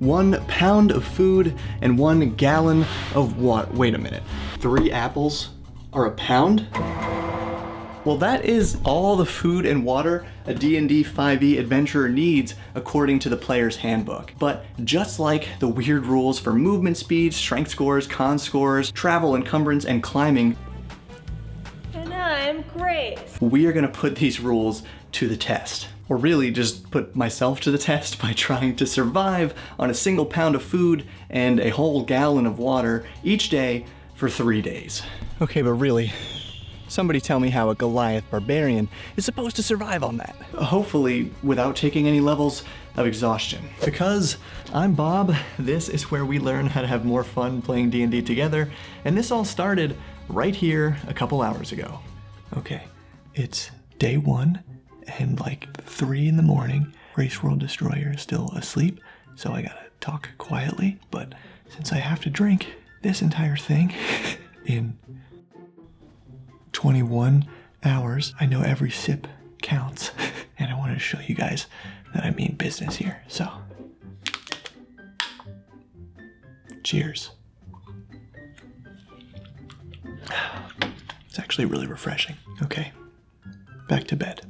1 pound of food and 1 gallon of water. Wait a minute, 3 apples are a pound? Well, that is all the food and water a D&D 5e adventurer needs according to the player's handbook. But just like the weird rules for movement speed, strength scores, con scores, travel, encumbrance, and climbing, and I'm Grace, we are gonna put these rules to the test. Or really just put myself to the test by trying to survive on a single pound of food and a whole gallon of water each day for 3 days. Okay, but really, somebody tell me how a Goliath barbarian is supposed to survive on that. Hopefully without taking any levels of exhaustion. Because I'm Bob, this is where we learn how to have more fun playing D&D together, and this all started right here a couple hours ago. Okay, it's day 1, and like 3 in the morning. Race World Destroyer is still asleep, so I gotta talk quietly, but since I have to drink this entire thing in 21 hours, I know every sip counts, and I wanted to show you guys that I mean business here, so cheers. It's actually really refreshing. Okay, back to bed.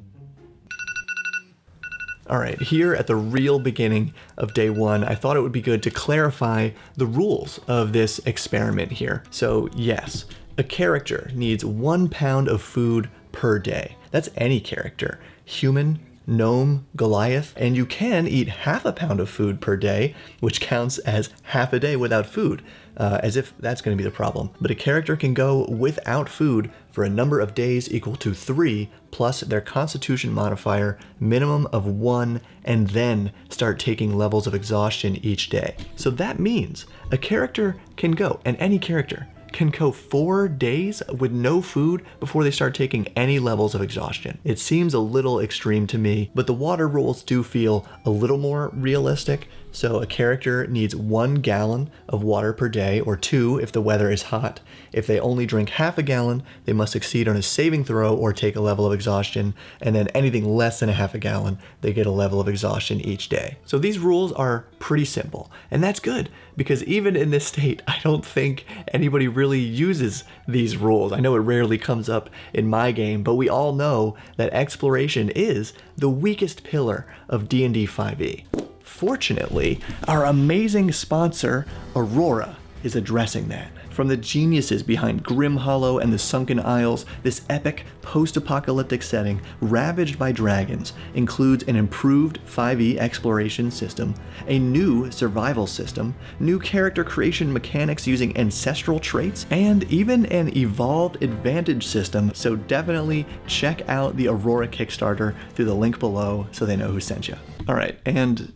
All right, here at the real beginning of day 1, I thought it would be good to clarify the rules of this experiment here. So yes, a character needs 1 pound of food per day. That's any character, human, gnome, Goliath, and you can eat half a pound of food per day, which counts as half a day without food, as if that's going to be the problem. But a character can go without food for a number of days equal to 3 plus their constitution modifier minimum of 1, and then start taking levels of exhaustion each day. So that means a character can go, and any character can go 4 days with no food before they start taking any levels of exhaustion. It seems a little extreme to me, but the water rules do feel a little more realistic. So a character needs 1 gallon of water per day, or 2 if the weather is hot. If they only drink half a gallon, they must succeed on a saving throw or take a level of exhaustion, and then anything less than a half a gallon, they get a level of exhaustion each day. So these rules are pretty simple, and that's good, because even in this state, I don't think anybody really uses these rules. I know it rarely comes up in my game, but we all know that exploration is the weakest pillar of D&D 5e. Fortunately, our amazing sponsor, Aurora, is addressing that. From the geniuses behind Grim Hollow and the Sunken Isles, this epic post-apocalyptic setting, ravaged by dragons, includes an improved 5e exploration system, a new survival system, new character creation mechanics using ancestral traits, and even an evolved advantage system, so definitely check out the Aurora Kickstarter through the link below so they know who sent you. Alright, and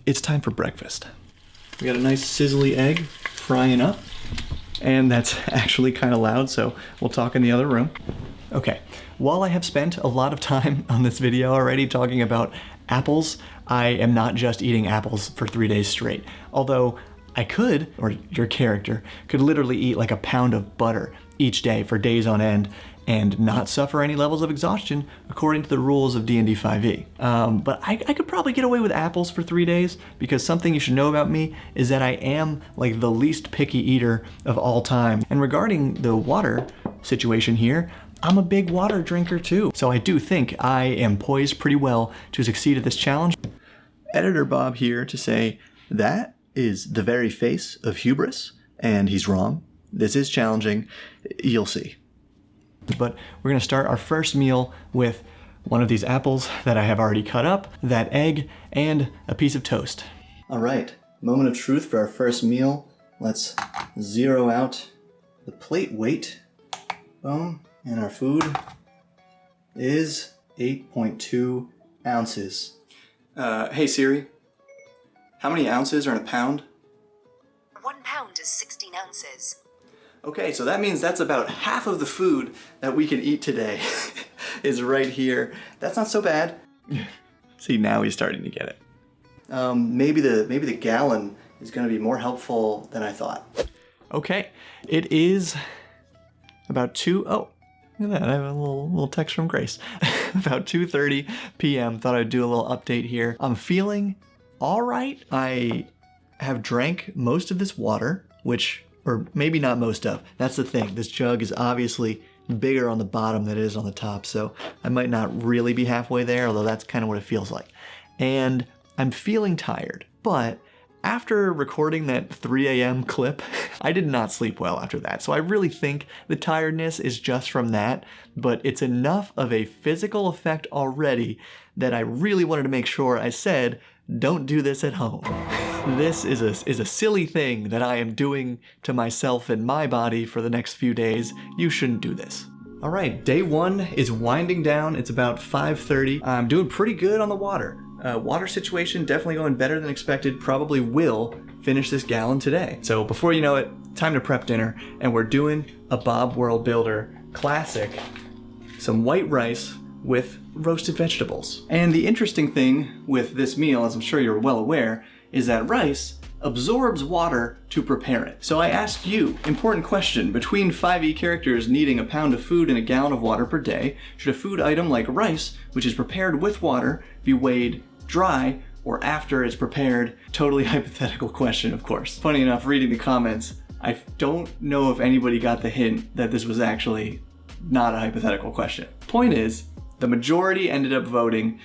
it's time for breakfast. We got a nice sizzly egg frying up, and that's actually kind of loud, so we'll talk in the other room. Okay, while I have spent a lot of time on this video already talking about apples, I am not just eating apples for 3 days straight. Although I could, or your character, could literally eat like a pound of butter each day for days on end and not suffer any levels of exhaustion according to the rules of D&D 5e. But I could probably get away with apples for 3 days, because something you should know about me is that I am like the least picky eater of all time. And regarding the water situation here, I'm a big water drinker too. So I do think I am poised pretty well to succeed at this challenge. Editor Bob here to say that is the very face of hubris, and he's wrong. This is challenging, you'll see. But we're gonna start our first meal with one of these apples that I have already cut up, that egg, and a piece of toast. All right, moment of truth for our first meal. Let's zero out the plate weight. Boom, and our food is 8.2 ounces. Hey Siri, how many ounces are in a pound? 1 pound is 16 ounces. Okay, so that means that's about half of the food that we can eat today is right here. That's not so bad. See, now he's starting to get it. Maybe the gallon is gonna be more helpful than I thought. Okay, it is about oh, look at that, I have a little text from Grace. About 2:30 p.m. Thought I'd do a little update here. I'm feeling all right. I have drank most of this water, or maybe not most of. That's the thing. This jug is obviously bigger on the bottom than it is on the top, so I might not really be halfway there, although that's kind of what it feels like. And I'm feeling tired, but after recording that 3 a.m. clip, I did not sleep well after that. So I really think the tiredness is just from that, but it's enough of a physical effect already that I really wanted to make sure I said, don't do this at home. This is a silly thing that I am doing to myself and my body for the next few days. You shouldn't do this. All right, day 1 is winding down. It's about 5:30. I'm doing pretty good on the water. Water situation definitely going better than expected. Probably will finish this gallon today. So before you know it, time to prep dinner, and we're doing a Bob World Builder classic, some white rice with roasted vegetables. And the interesting thing with this meal, as I'm sure you're well aware, is that rice absorbs water to prepare it. So I asked you, important question, between 5e characters needing a pound of food and a gallon of water per day, should a food item like rice, which is prepared with water, be weighed dry or after it's prepared? Totally hypothetical question, of course. Funny enough, reading the comments, I don't know if anybody got the hint that this was actually not a hypothetical question. Point is, the majority ended up voting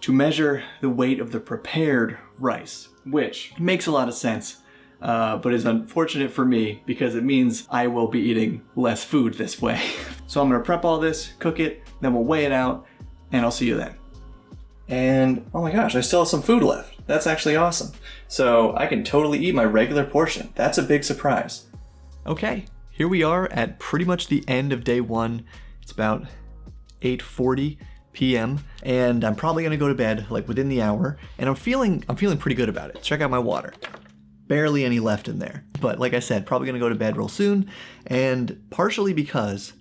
to measure the weight of the prepared rice, which makes a lot of sense, but is unfortunate for me because it means I will be eating less food this way. So I'm gonna prep all this, cook it, then we'll weigh it out, and I'll see you then. And oh my gosh, I still have some food left. That's actually awesome. So I can totally eat my regular portion. That's a big surprise. Okay, here we are at pretty much the end of day 1. It's about 8:40 p.m. and I'm probably gonna go to bed like within the hour, and I'm feeling pretty good about it. Check out my water. Barely any left in there. But like I said, probably gonna go to bed real soon, and partially because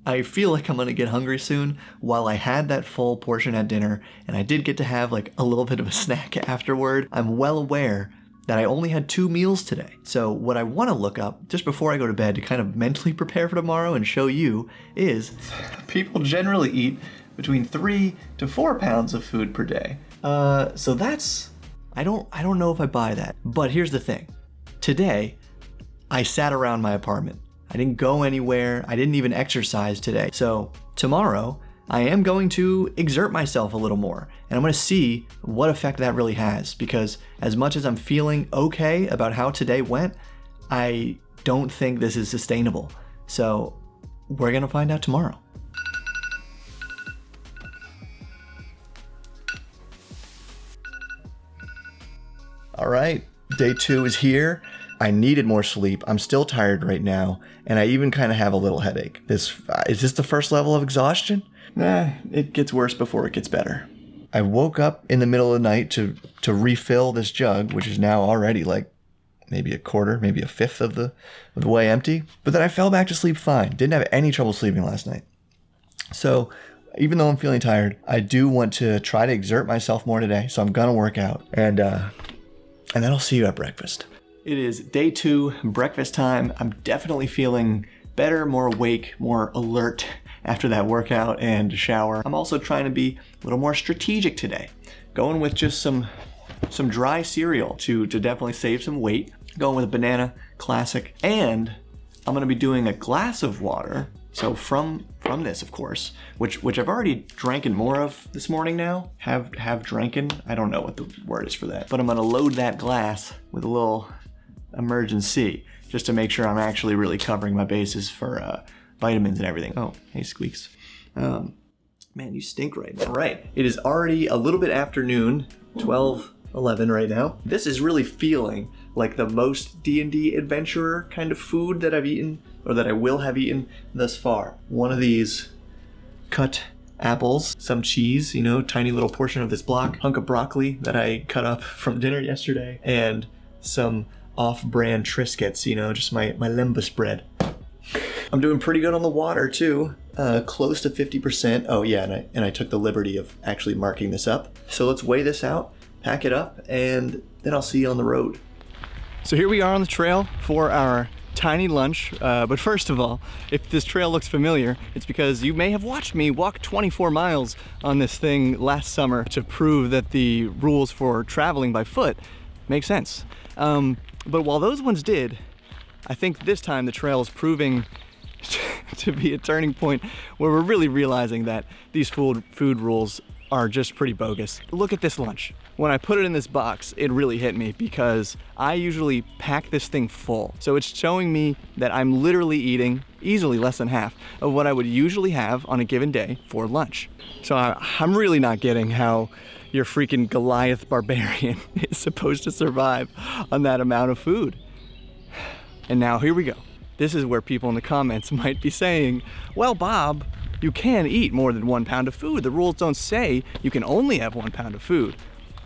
I feel like I'm gonna get hungry soon. While I had that full portion at dinner, and I did get to have like a little bit of a snack afterward, I'm well aware that I only had 2 meals today. So what I wanna look up just before I go to bed to kind of mentally prepare for tomorrow and show you is people generally eat between 3 to 4 pounds of food per day. So that's, I don't know if I buy that. But here's the thing. Today, I sat around my apartment. I didn't go anywhere. I didn't even exercise today. So tomorrow, I am going to exert myself a little more, and I'm going to see what effect that really has, because as much as I'm feeling okay about how today went, I don't think this is sustainable. So we're going to find out tomorrow. All right, day 2 is here. I needed more sleep. I'm still tired right now, and I even kind of have a little headache. Is this the first level of exhaustion? Nah, it gets worse before it gets better. I woke up in the middle of the night to refill this jug, which is now already like maybe a quarter, maybe a fifth of the way empty. But then I fell back to sleep fine. Didn't have any trouble sleeping last night. So even though I'm feeling tired, I do want to try to exert myself more today. So I'm gonna work out, and then I'll see you at breakfast. It is day 2, breakfast time. I'm definitely feeling better, more awake, more alert after that workout and shower. I'm also trying to be a little more strategic today. Going with just some dry cereal to definitely save some weight. Going with a banana, classic. And I'm gonna be doing a glass of water. So from this, of course, which I've already drank more of this morning now. Have dranken. I don't know what the word is for that. But I'm gonna load that glass with a little emergency, just to make sure I'm actually really covering my bases for vitamins and everything. Oh, hey Squeaks. Man, you stink right now. Right, it is already a little bit afternoon, 12:11 right now. This is really feeling like the most D&D adventurer kind of food that I've eaten, or that I will have eaten thus far. One of these cut apples, some cheese, tiny little portion of this block, hunk of broccoli that I cut up from dinner yesterday, and some off-brand Triscuits, just my lembas bread. I'm doing pretty good on the water too, close to 50%. Oh yeah, and I took the liberty of actually marking this up. So let's weigh this out, pack it up, and then I'll see you on the road. So here we are on the trail for our tiny lunch, but first of all, if this trail looks familiar, it's because you may have watched me walk 24 miles on this thing last summer to prove that the rules for traveling by foot Makes sense. But while those ones did, I think this time the trail is proving to be a turning point where we're really realizing that these food rules are just pretty bogus. Look at this lunch. When I put it in this box, it really hit me because I usually pack this thing full. So it's showing me that I'm literally eating easily less than half of what I would usually have on a given day for lunch. So I'm really not getting how your freaking Goliath barbarian is supposed to survive on that amount of food. And now here we go. This is where people in the comments might be saying, well, Bob, you can eat more than 1 pound of food. The rules don't say you can only have 1 pound of food.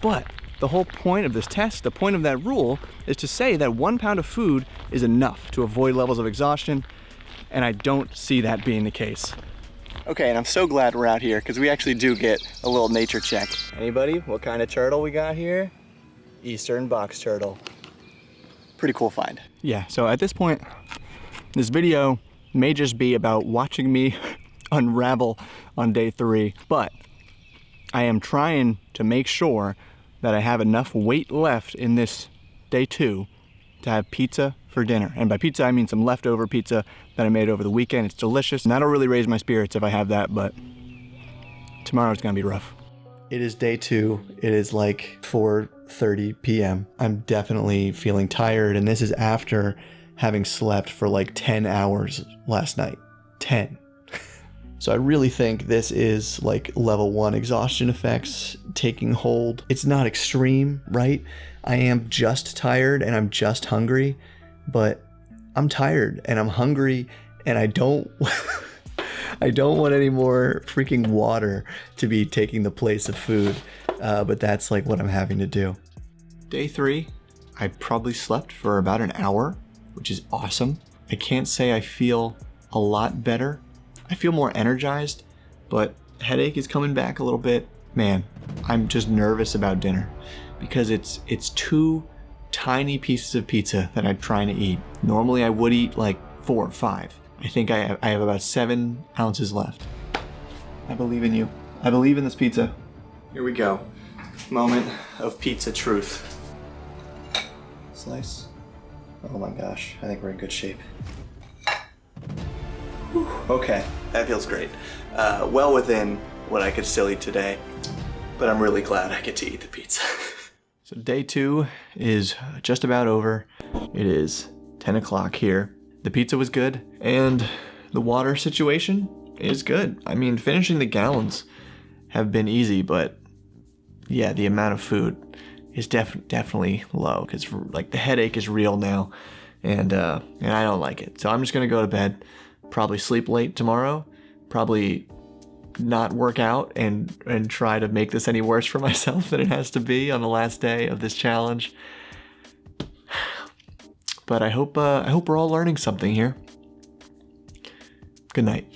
But the whole point of this test, the point of that rule, is to say that 1 pound of food is enough to avoid levels of exhaustion, and I don't see that being the case. Okay, and I'm so glad we're out here because we actually do get a little nature check. Anybody? What kind of turtle we got here? Eastern box turtle. Pretty cool find. Yeah, so at this point, this video may just be about watching me unravel on day 3, but I am trying to make sure that I have enough weight left in this day 2 to have pizza for dinner. And by pizza, I mean some leftover pizza that I made over the weekend. It's delicious, and that'll really raise my spirits if I have that, but tomorrow's gonna be rough. It is day 2. It is like 4:30 p.m. I'm definitely feeling tired, and this is after having slept for like 10 hours last night. 10. So I really think this is like level 1 exhaustion effects taking hold. It's not extreme, right? I am just tired and I'm just hungry, but I'm tired and I'm hungry and I don't I don't want any more freaking water to be taking the place of food, but that's like what I'm having to do. Day 3, I probably slept for about an hour, which is awesome. I can't say I feel a lot better. I feel more energized, but headache is coming back a little bit. Man, I'm just nervous about dinner because it's 2 tiny pieces of pizza that I'm trying to eat. Normally I would eat like 4 or 5. I think I have about 7 ounces left. I believe in you. I believe in this pizza. Here we go. Moment of pizza truth. Slice. Oh my gosh, I think we're in good shape. Whew. Okay, that feels great. Well within what I could still eat today, but I'm really glad I get to eat the pizza. So day 2 is just about over. It is 10 o'clock here. The pizza was good, and the water situation is good. I mean, finishing the gallons have been easy, but yeah, the amount of food is definitely low because like the headache is real now, and I don't like it. So I'm just gonna go to bed. Probably sleep late tomorrow, probably not work out and try to make this any worse for myself than it has to be on the last day of this challenge. But I hope we're all learning something here. Good night.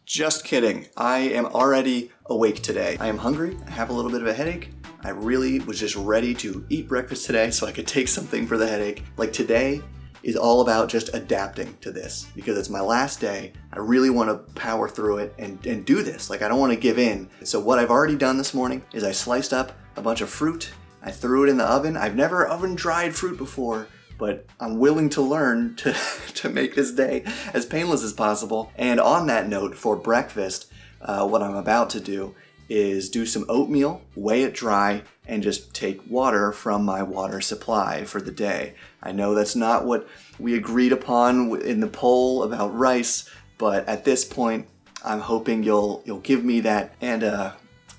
Just kidding. I am already awake today. I am hungry, I have a little bit of a headache. I really was just ready to eat breakfast today so I could take something for the headache. Like today is all about just adapting to this because it's my last day. I really want to power through it and do this. Like I don't want to give in. So what I've already done this morning is I sliced up a bunch of fruit. I threw it in the oven. I've never oven dried fruit before, but I'm willing to learn to make this day as painless as possible. And on that note, for breakfast, what I'm about to do is do some oatmeal, weigh it dry, and just take water from my water supply for the day. I know that's not what we agreed upon in the poll about rice, but at this point, I'm hoping you'll give me that, and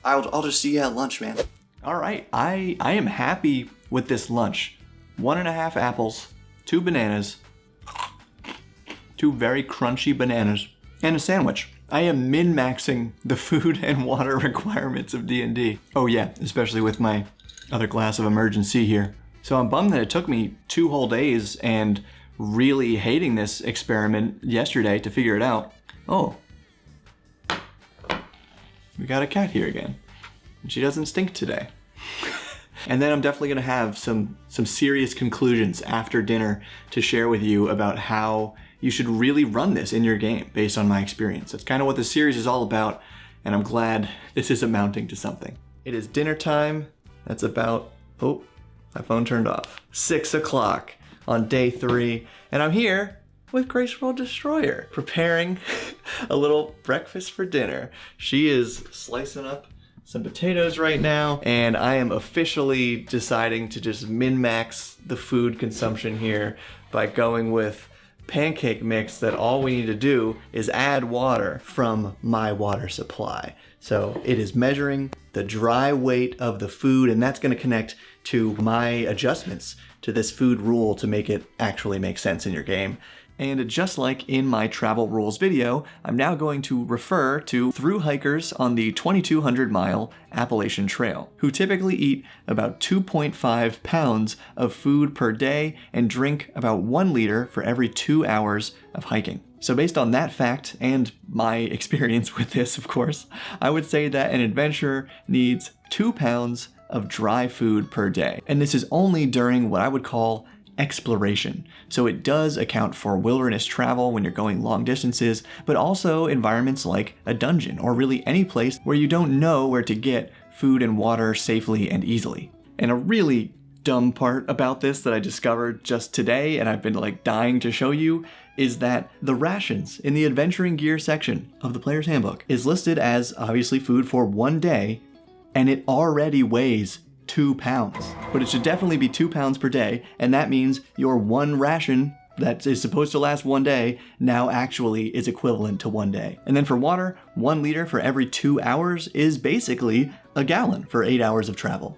I'll just see you at lunch, man. All right, I am happy with this lunch. 1.5 apples, 2 bananas, 2 very crunchy bananas, and a sandwich. I am min-maxing the food and water requirements of D&D. Oh yeah, especially with my other glass of emergency here. So I'm bummed that it took me 2 whole days and really hating this experiment yesterday to figure it out. Oh, we got a cat here again. And she doesn't stink today. And then I'm definitely gonna have some serious conclusions after dinner to share with you about how you should really run this in your game based on my experience. That's kind of what this series is all about, and I'm glad this is amounting to something. It is dinner time. That's about, oh, my phone turned off. 6 o'clock on day 3, and I'm here with Grace World Destroyer, preparing a little breakfast for dinner. She is slicing up some potatoes right now, and I am officially deciding to just min-max the food consumption here by going with pancake mix that all we need to do is add water from my water supply. So it is measuring the dry weight of the food, and that's going to connect to my adjustments to this food rule to make it actually make sense in your game. And just like in my travel rules video, I'm now going to refer to thru hikers on the 2,200 mile Appalachian Trail, who typically eat about 2.5 pounds of food per day and drink about 1 liter for every 2 hours of hiking. So based on that fact, and my experience with this, of course, I would say that an adventurer needs 2 pounds of dry food per day. And this is only during what I would call exploration. So it does account for wilderness travel when you're going long distances, but also environments like a dungeon or really any place where you don't know where to get food and water safely and easily. And a really dumb part about this that I discovered just today, and I've been like dying to show you, is that the rations in the adventuring gear section of the player's handbook is listed as obviously food for 1 day, and it already weighs 2 pounds. But it should definitely be 2 pounds per day, and that means your one ration that is supposed to last 1 day now actually is equivalent to 1 day. And then for water, 1 liter for every 2 hours is basically a gallon for 8 hours of travel.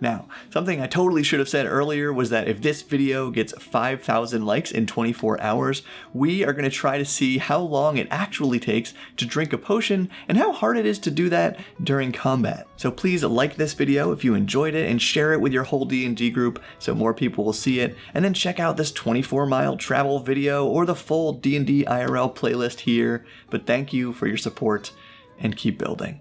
Now, something I totally should have said earlier was that if this video gets 5,000 likes in 24 hours, we are going to try to see how long it actually takes to drink a potion and how hard it is to do that during combat. So please like this video if you enjoyed it and share it with your whole D&D group so more people will see it. And then check out this 24-mile travel video or the full D&D IRL playlist here. But thank you for your support and keep building.